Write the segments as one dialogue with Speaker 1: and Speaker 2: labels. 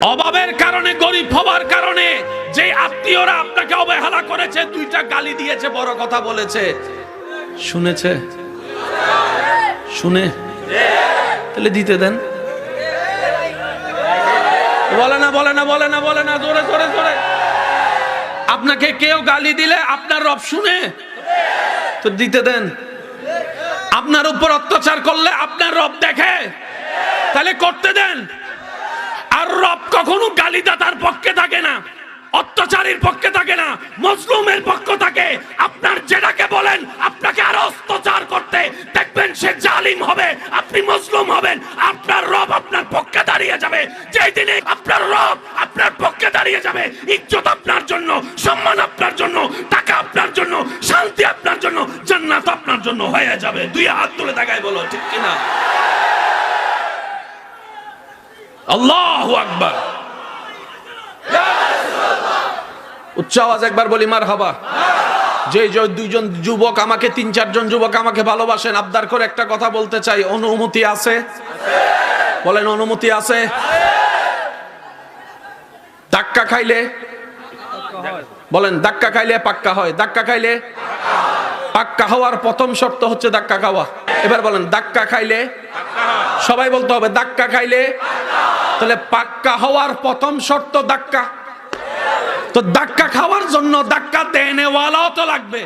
Speaker 1: অভাবের কারণে, গরিব হওয়ার কারণে যে আত্মীয়রা আপনাকে অবহেলা করেছে, দুইটা গালি দিয়েছে, বড় কথা বলেছে, শুনেছে? শুনে তাহলে দিতে দেন। বলে না, বলে না, বলে না, বলে না, জোরে জোরে জোরে। আপনাকে কেউ গালি দিলে আপনার রব শুনে তো দিতে দেন। আপনার উপর অত্যাচার করলে আপনার রব দেখে, তাহলে করতে দেন। আর রব কখনো গালিদাতার পক্ষে থাকে না, অত্যাচারীর পক্ষে থাকে না, মজলুমের পক্ষ থাকে। আপনার যেটাকে বলেন আপনাকে আরো অত্যাচার করতে, দেখবেন সে জালিম হবে, আপনি মজলুম হবেন, আপনার রব আপনার পক্ষে দাঁড়িয়ে যাবে। যেই দিনে আপনার রব আপনার পক্ষে দাঁড়িয়ে যাবে, ইজ্জত আপনার জন্য, সম্মান আপনার জন্য, টাকা আপনার জন্য, শান্তি আপনার জন্য, জান্নাত আপনার জন্য হয়ে যাবে। দুই হাত তুলে তাকায় বলো ঠিক কিনা? আল্লাহু আকবার। উচ্চ আওয়াজ একবার বলি মারহাবা। যে দুইজন যুবক আমাকে, 3-4 জন যুবক আমাকে ভালোবাসেন, আবদার করে একটা কথা বলতে চাই। অনুমতি আছে? বলেন অনুমতি আছে? ধাক্কা খাইলে বলেন, ধাক্কা খাইলে পাক্কা হয়। ধাক্কা খাইলে পাক্কা হওয়ার প্রথম শর্ত হচ্ছে ধাক্কা খাওয়া। এবার বলেন ধাক্কা খাইলে, সবাই বলতে হবে ধাক্কা খাইলে। তাহলে পাক্কা হওয়ার প্রথম শর্ত ধাক্কা। তো ধাক্কা খাওয়ার জন্য ধাক্কা দেনেওয়ালাও তো লাগবে।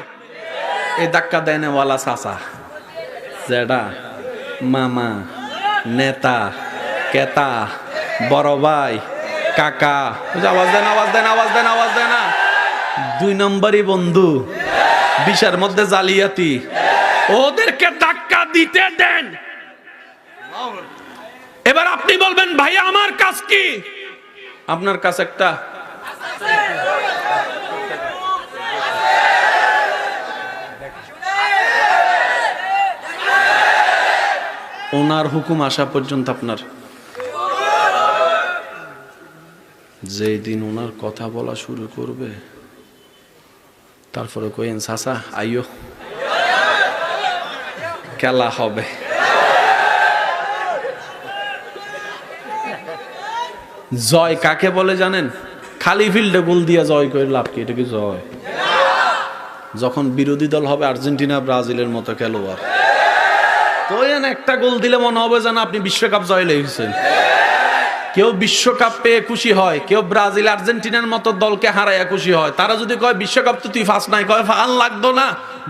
Speaker 1: এই ধাক্কা দেনেওয়ালা চাচা, জেডা, মামা, নেতা, কেতা, বড় ভাই, কাকা, আওয়াজ দেন, আওয়াজ দেন, আওয়াজ দেন, আওয়াজ দেন না। 2 নম্বরই বন্ধু, 20-এর মধ্যে জালিয়াতি, ওদেরকে ধাক্কা দিতে দেন। এবার আপনি বলবেন ভাই আমার কাজ কি? আপনার কাজ একটা, ওনার হুকুম আসা পর্যন্ত আপনার, যেই দিন ওনার কথা বলা শুরু করবে তারপরে কইেন চাচা আইও, খেলা হবে। জয় কাকে বলে জানেন? খালি ফিল্ডে গোল দিয়া জয় করে লাভ কি? এটা কি জয়? যখন বিরোধী দল হবে আর্জেন্টিনা, ব্রাজিলের মতো খেলোয়াড়, তো একটা গোল দিলে মনে হবে যেন আপনি বিশ্বকাপ জয় লেগেছেন। কেউ বিশ্বকাপ পেয়ে খুশি হয়, কেউ ব্রাজিল আর্জেন্টিনার মতো দলকে হারাইয়া খুশি হয়। তারা যদি কয় বিশ্বকাপ তো তুই ফার্স্ট নাই, কয় ফাল লাগতো না,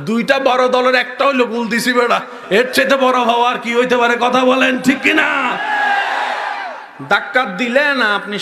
Speaker 1: দুইটা বড় দলের একটা হইলো গোল দিছি বেড়া, এর চেয়ে বড় হওয়ার কি হইতে পারে? কথা বলেন ঠিক কিনা? ধাক্কা দিলে না আপনি